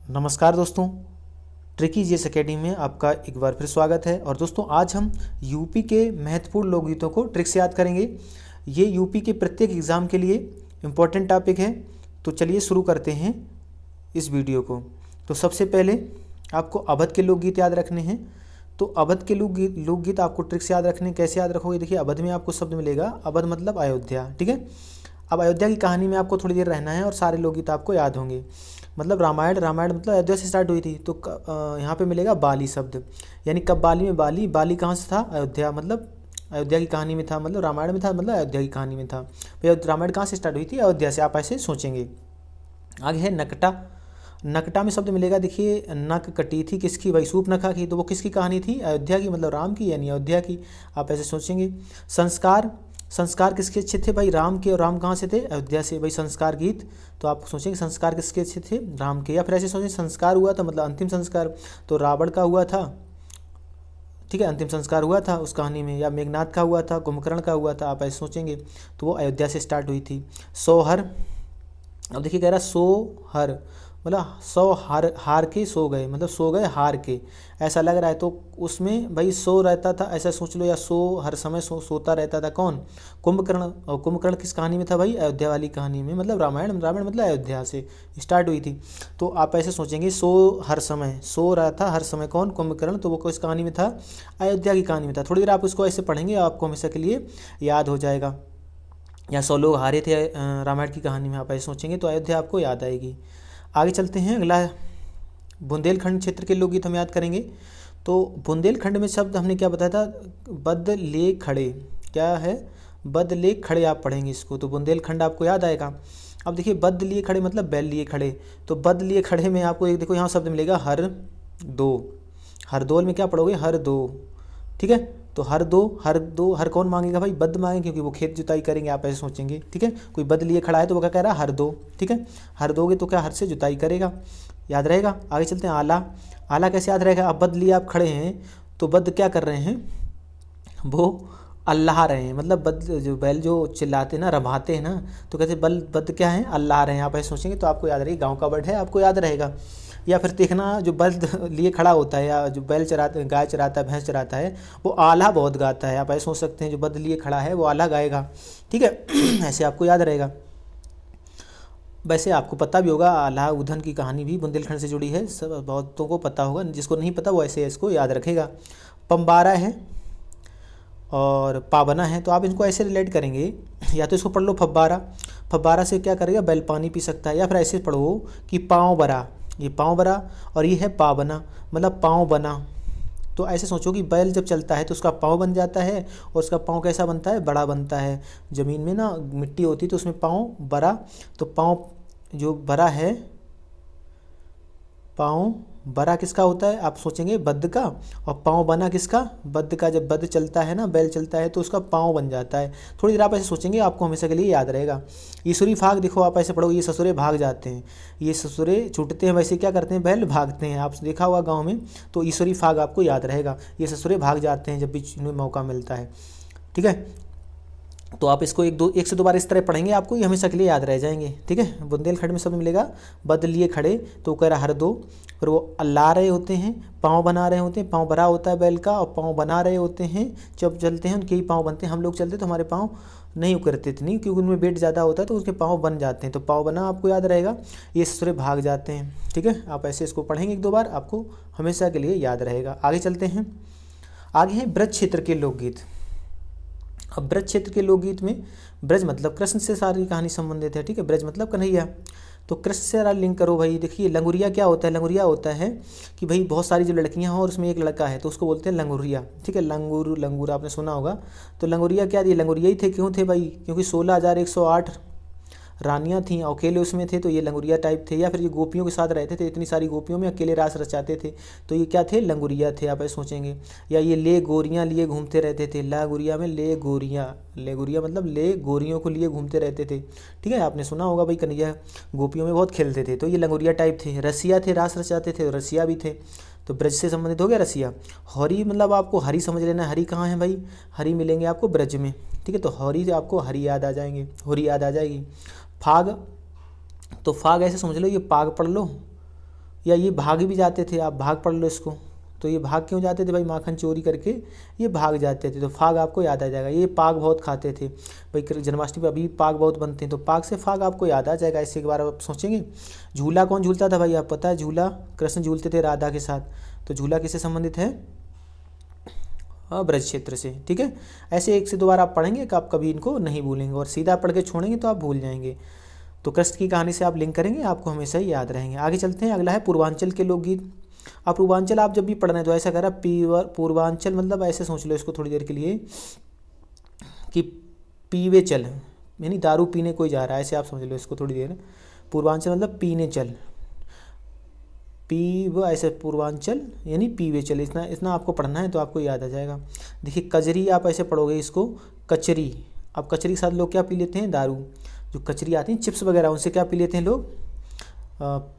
नमस्कार दोस्तों, tricky GS academy में आपका एक बार फिर स्वागत है। और दोस्तों आज हम यूपी के महत्वपूर्ण लोकगीतों को ट्रिक से याद करेंगे। ये यूपी के प्रत्येक एग्ज़ाम के लिए इम्पोर्टेंट टॉपिक है। तो चलिए शुरू करते हैं इस वीडियो को। तो सबसे पहले आपको अवध के लोकगीत याद रखने हैं। तो अवध के लोकगीत आपको ट्रिक से याद रखने। कैसे याद रखोगे? देखिए, अवध में आपको शब्द मिलेगा, अवध मतलब अयोध्या। ठीक है, अब अयोध्या की कहानी में आपको थोड़ी देर रहना है और सारे लोकगीत आपको याद होंगे। मतलब रामायण मतलब अयोध्या से स्टार्ट हुई थी। तो यहाँ पे मिलेगा बाली शब्द, यानी कब बाली में बाली कहाँ से था? अयोध्या, मतलब अयोध्या की कहानी में था, मतलब रामायण में था, मतलब अयोध्या की कहानी में था। भाई रामायण कहाँ से स्टार्ट हुई थी? अयोध्या से। आप ऐसे सोचेंगे। आगे है नकटा। नकटा में शब्द मिलेगा, देखिए नक कटी थी किसकी? भाई सूर्पनखा की। तो वो किसकी कहानी थी? अयोध्या की, मतलब राम की, यानी अयोध्या की। आप ऐसे सोचेंगे। संस्कार, संस्कार किसके अच्छे थे? भाई राम के। और राम कहाँ से थे? अयोध्या से। भाई संस्कार गीत, तो आप सोचेंगे संस्कार किसके अच्छे थे? राम के। या फिर ऐसे सोचें संस्कार हुआ था, मतलब अंतिम संस्कार तो रावण का हुआ था। ठीक है, अंतिम संस्कार हुआ था उस कहानी में। या मेघनाथ का हुआ था, कुंभकर्ण का हुआ था। आप ऐसे सोचेंगे। तो वो अयोध्या से स्टार्ट हुई थी। सोहर, अब देखिए कह रहा सोहर, मतलब सौ हार के सो गए, मतलब सो गए हार के, ऐसा लग रहा है। तो उसमें भाई सो रहता था, ऐसा सोच लो। या सो हर समय सोता रहता था कौन? कुंभकर्ण। और कुंभकर्ण किस कहानी में था? भाई अयोध्या वाली कहानी में, मतलब रामायण मतलब अयोध्या से स्टार्ट हुई थी। तो आप ऐसे सोचेंगे, सो हर समय, सो रहा था हर समय कौन? कुंभकर्ण। तो वो किस कहानी में था? अयोध्या की कहानी में था। थोड़ी देर आप इसको ऐसे पढ़ेंगे, आपको हमेशा के लिए याद हो जाएगा। या 100 लोग हारे थे रामायण की कहानी में। आप ऐसे सोचेंगे तो अयोध्या आपको याद आएगी। आगे चलते हैं। अगला बुंदेलखंड क्षेत्र के लोकगीत हम याद करेंगे। तो बुंदेलखंड में शब्द हमने क्या बताया था? बदले खड़े। क्या है? बदले खड़े। आप पढ़ेंगे इसको तो बुंदेलखंड आपको याद आएगा। अब देखिए, बद लिए खड़े मतलब बैल लिए खड़े। तो बद लिए खड़े में आपको एक देखो यहाँ शब्द मिलेगा हर दो। हरदोल में क्या पढ़ोगे? हर दो। ठीक है, तो हर दो हर कौन मांगेगा? भाई बद मांगे, क्योंकि वो खेत जुताई करेंगे। आप ऐसे सोचेंगे। ठीक है, कोई बद लिए खड़ा है तो वो क्या कह रहा है? हर दो। ठीक है, हर दोगे तो क्या हर से जुताई करेगा। याद रहेगा। आगे चलते हैं। आला। आला कैसे याद रहेगा? अब बद लिए आप खड़े हैं तो बद क्या कर रहे हैं? वो अल्लाह रहे हैं, मतलब बद जो बैल जो चिल्लाते हैं ना, रभाते हैं ना, तो कहते बल बद क्या है? अल्लाह रहे हैं। आप ऐसे सोचेंगे तो आपको याद रहेगा। गाँव का वर्ड है, आपको याद रहेगा। या फिर देखना, जो बल्द लिए खड़ा होता है या जो बैल चराता, गाय चराता है, भैंस चराता है, वो आला बहुत गाता है। आप ऐसे सोच सकते हैं, जो बल्द लिए खड़ा है वो आला गाएगा। ठीक है ऐसे आपको याद रहेगा। वैसे आपको पता भी होगा, आला उधन की कहानी भी बुंदेलखंड से जुड़ी है, सब बहुतों को पता होगा। जिसको नहीं पता वो ऐसे इसको याद रखेगा। पंबारा है और पावना है, तो आप इनको ऐसे रिलेट करेंगे। या तो इसको पढ़ लो फब्बारा। फब्बारा से क्या करेगा? बैल पानी पी सकता है। या फिर ऐसे पढ़ो कि पाँव बरा, ये पाँव बरा, और ये है पावना, मतलब पाँव बना। तो ऐसे सोचो कि बैल जब चलता है तो उसका पाँव बन जाता है, और उसका पाँव कैसा बनता है? बड़ा बनता है। ज़मीन में ना मिट्टी होती है तो उसमें पाँव बरा, तो पाँव जो बरा है, पाँव बरा किसका होता है? आप सोचेंगे बद्ध का। और पाँव बना किसका? बद्ध का। जब बद्ध चलता है ना, बैल चलता है, तो उसका पाँव बन जाता है। थोड़ी देर आप ऐसे सोचेंगे, आपको हमेशा के लिए याद रहेगा। ईश्वरी फाग देखो, आप ऐसे पढ़ो, ये ससुरे भाग जाते हैं, ये ससुरे छूटते हैं, वैसे क्या करते हैं? बैल भागते हैं। आप देखा हुआ गाँव में। तो ईश्वरी फाग आपको याद रहेगा, ये ससुरे भाग जाते हैं जब भी इन्हें मौका मिलता है। ठीक है, तो आप इसको एक से दो बार इस तरह पढ़ेंगे, आपको ये हमेशा के लिए याद रह जाएंगे। ठीक है, बुंदेलखंड में शब्द मिलेगा बद लिए खड़े, तो कह रहा हर दो। फिर वो अल्लाह रहे होते हैं, पाँव बना रहे होते हैं, पाँव भरा होता है बैल का, और पाँव बना रहे होते हैं। जब चलते हैं उनके ही पाँव बनते हैं। हम लोग चलते तो हमारे पाँव नहीं उकरते थे, नहीं, क्योंकि उनमें वेट ज़्यादा होता है, तो उसके पाँव बन जाते हैं। तो पाँव बना आपको याद रहेगा। ये ससुरे भाग जाते हैं। ठीक है, आप ऐसे इसको पढ़ेंगे एक दो बार, आपको हमेशा के लिए याद रहेगा। आगे चलते हैं। आगे हैं ब्रज क्षेत्र के लोकगीत। अब ब्रज क्षेत्र के लोकगीत में, ब्रज मतलब कृष्ण से सारी कहानी संबंधित है। ठीक है, ब्रज मतलब कन्हैया, तो कृष्ण से सारा लिंक करो भाई। देखिए, लंगुरिया क्या होता है? लंगुरिया होता है कि भाई बहुत सारी जो लड़कियां हैं और उसमें एक लड़का है, तो उसको बोलते हैं लंगुरिया। ठीक है, लंगूर आपने सुना होगा। तो लंगुरिया क्या? ये लंगुरिया ही थे। क्यों थे भाई? क्योंकि 16,108 रानियां थीं, अकेले उसमें थे, तो ये लंगुरिया टाइप थे। या फिर ये गोपियों के साथ रहते थे, इतनी सारी गोपियों में अकेले रास रचाते थे, तो ये क्या थे? लंगुरिया थे। आप ऐसे सोचेंगे। या ये ले गोरियां लिए घूमते रहते थे। ला गुरिया में ले गोरियां, ले गुरिया मतलब ले गोरियों को लिए घूमते रहते थे। ठीक है, आपने सुना होगा भाई, कन्हैया गोपियों में बहुत खेलते थे, तो ये लंगुरिया टाइप थे। रसिया थे, रास रचाते थे, रसिया भी थे। तो ब्रज से संबंधित हो गया रसिया। हरी मतलब आपको हरी समझ लेना है। हरी कहाँ है भाई? हरी मिलेंगे आपको ब्रज में। ठीक है, तो हरी आपको हरी याद आ जाएंगे, होरी याद आ जाएगी। फाग, तो फाग ऐसे समझ लो, ये पाग पढ़ लो, या ये भाग भी जाते थे, आप भाग पढ़ लो इसको। तो ये भाग क्यों जाते थे भाई, माखन चोरी करके ये भाग जाते थे। तो फाग आपको याद आ जाएगा। ये पाग बहुत खाते थे भाई, जन्माष्टमी पे अभी पाग बहुत बनते हैं, तो पाग से फाग आपको याद आ जाएगा। ऐसे एक बार आप सोचेंगे। झूला कौन झूलता था भाई, आप पता है? झूला कृष्ण झूलते थे राधा के साथ। तो झूला किससे संबंधित है? ब्रज क्षेत्र से। ठीक है, ऐसे एक से दो बार आप पढ़ेंगे कि आप कभी इनको नहीं भूलेंगे, और सीधा पढ़ के छोड़ेंगे तो आप भूल जाएंगे। तो कृष्ण की कहानी से आप लिंक करेंगे, आपको हमेशा ही याद रहेंगे। आगे चलते हैं, अगला है पूर्वांचल के लोकगीत। अब पूर्वांचल आप जब भी पढ़ रहे हैं तो ऐसा करा पूर्वांचल मतलब ऐसे सोच लो इसको थोड़ी देर के लिए कि पीवे चल, यानी दारू पीने कोई जा रहा है, ऐसे आप समझ लो इसको थोड़ी देर। पूर्वांचल मतलब पीने चल, पीव ऐसे पूर्वांचल यानी पीवे चल, इतना इतना आपको पढ़ना है तो आपको याद आ जाएगा। देखिए कजरी आप ऐसे पढ़ोगे इसको कचरी। अब कचरी के साथ लोग क्या पी लेते हैं? दारू। जो कचरी आती है चिप्स वगैरह, उनसे क्या पी लेते हैं लोग?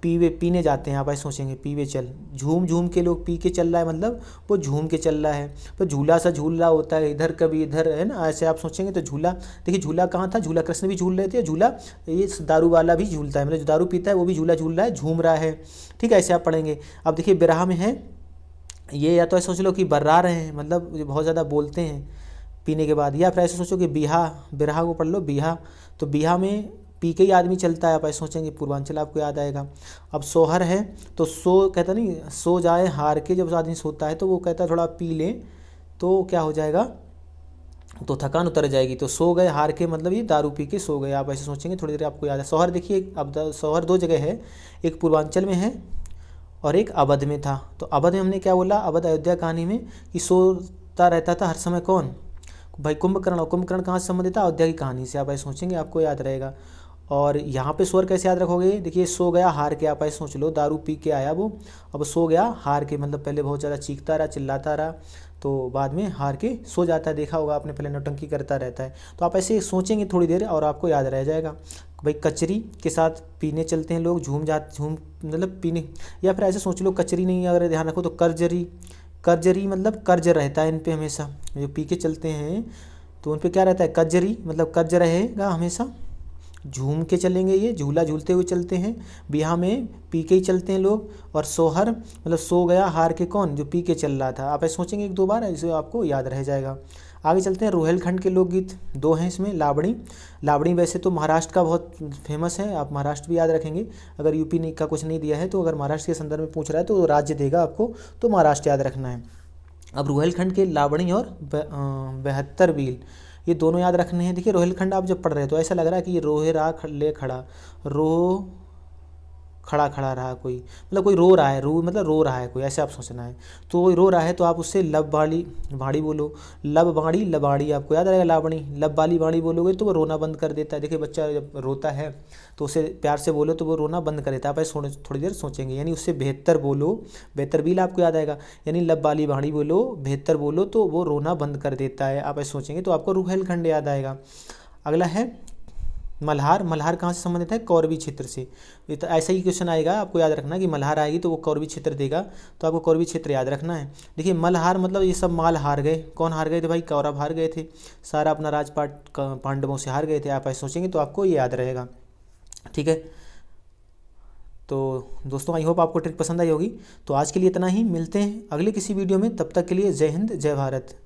पीने जाते हैं। आप ऐसे सोचेंगे पीवे चल, झूम झूम के लोग पी के चल रहा है, मतलब वो झूम के चल रहा है। तो झूला सा झूल रहा होता है, इधर कभी इधर, है ना? ऐसे आप सोचेंगे तो झूला, देखिए झूला कहाँ था? झूला कृष्ण भी झूल रहे थे, झूला ये दारू वाला भी झूलता है, मतलब जो दारू पीता है वो भी झूला झूल रहा है, झूम रहा है। ठीक है, ऐसे आप पढ़ेंगे। अब देखिए बिरहा में है ये, या तो ऐसे सोच लो कि बर्रा रहे हैं, मतलब बहुत ज़्यादा बोलते हैं पीने के बाद, या फिर ऐसे सोचो कि बिहा, बिरहा को पढ़ लो बिहा। तो बिहा में पी के ही आदमी चलता है, आप ऐसे सोचेंगे पूर्वांचल आपको याद आएगा। अब सोहर है तो सो कहता नहीं, सो जाए हार के, जब आदमी सोता है तो वो कहता है थोड़ा पी ले तो क्या हो जाएगा, तो थकान उतर जाएगी। तो सो गए हार के मतलब ये दारू पी के सो गए, आप ऐसे सोचेंगे थोड़ी देर आपको याद है। सोहर देखिए, अब सोहर दो जगह है, एक पूर्वांचल में है और एक अवध में था। तो अवध में हमने क्या बोला, अवध अयोध्या कहानी में कि सोता रहता था हर समय कौन भाई, कुंभकर्ण। और कुंभकर्ण कहाँ से संबंधित था? अयोध्या की कहानी से, आप ऐसे सोचेंगे आपको याद रहेगा। और यहाँ पे स्वर कैसे याद रखोगे? देखिए सो गया हार के, आप ऐसे सोच लो दारू पी के आया वो, अब सो गया हार के, मतलब पहले बहुत ज़्यादा चीखता रहा चिल्लाता रहा, तो बाद में हार के सो जाता है। देखा होगा आपने, पहले नौटंकी करता रहता है। तो आप ऐसे सोचेंगे थोड़ी देर और आपको याद रह जाएगा। भाई कचरी के साथ पीने चलते हैं लोग, झूम मतलब पीने, या फिर ऐसे सोच लो कचरी नहीं, अगर ध्यान रखो तो करजरी। करजरी मतलब कर्ज रहता है इन पे हमेशा, जो पी के चलते हैं तो उन पे क्या रहता है? कर्जरी, मतलब कर्ज रहेगा हमेशा। झूम के चलेंगे, ये झूला झूलते हुए चलते हैं। बिहा में पी के ही चलते हैं लोग। और सोहर मतलब सो गया हार के, कौन? जो पी के चल रहा था। आप ऐसे सोचेंगे एक दो बार, इसे आपको याद रह जाएगा। आगे चलते हैं, रोहेलखंड के लोकगीत दो हैं इसमें। लावणी, लावणी वैसे तो महाराष्ट्र का बहुत फेमस है, आप महाराष्ट्र भी याद रखेंगे। अगर यूपी ने का कुछ नहीं दिया है तो, अगर महाराष्ट्र के संदर्भ में पूछ रहा है तो राज्य देगा आपको, तो महाराष्ट्र याद रखना है। अब रोहेलखंड के लावणी और 72 बील, ये दोनों याद रखने हैं। देखिए रोहेलखंड आप जब पढ़ रहे हो तो ऐसा लग रहा है कि ये रोहे रहा ले खड़ा, रो खड़ा खड़ा रहा कोई, मतलब कोई रो रहा है, रो मतलब रो रहा है कोई, ऐसे आप सोचना है। तो कोई रो रहा है तो आप उससे लब बाड़ी भाड़ी बोलो, लब बाड़ी लबाड़ी, आपको याद रहेगा लावणी। लब वाली बाड़ी बोलोगे तो वो रोना बंद कर देता है। देखिए बच्चा जब रोता है तो उसे प्यार से बोलो तो वो रोना बंद कर देता है। आप ऐसे थोड़ी देर सोचेंगे, यानी उससे बेहतर बोलो, बेहतर बील आपको याद आएगा। यानी लब वाली बाड़ी बोलो, बेहतर बोलो तो वो रोना बंद कर देता है। आप ऐसे सोचेंगे तो आपको रोहेलखंड याद आएगा। अगला है मल्हार। मल्हार कहाँ से संबंधित है? कौरवी क्षेत्र से। ये तो ऐसा ही क्वेश्चन आएगा, आपको याद रखना कि मल्हार आएगी तो वो कौरवी क्षेत्र देगा, तो आपको कौरवी क्षेत्र याद रखना है। देखिए मल्हार मतलब ये सब माल हार गए। कौन हार गए थे भाई? कौरव हार गए थे, सारा अपना राजपाट पांडवों से हार गए थे। आप ऐसे सोचेंगे तो आपको ये याद रहेगा। ठीक है, तो दोस्तों आई होप आपको ट्रिक पसंद आई होगी। तो आज के लिए इतना ही, मिलते हैं अगले किसी वीडियो में, तब तक के लिए जय हिंद जय भारत।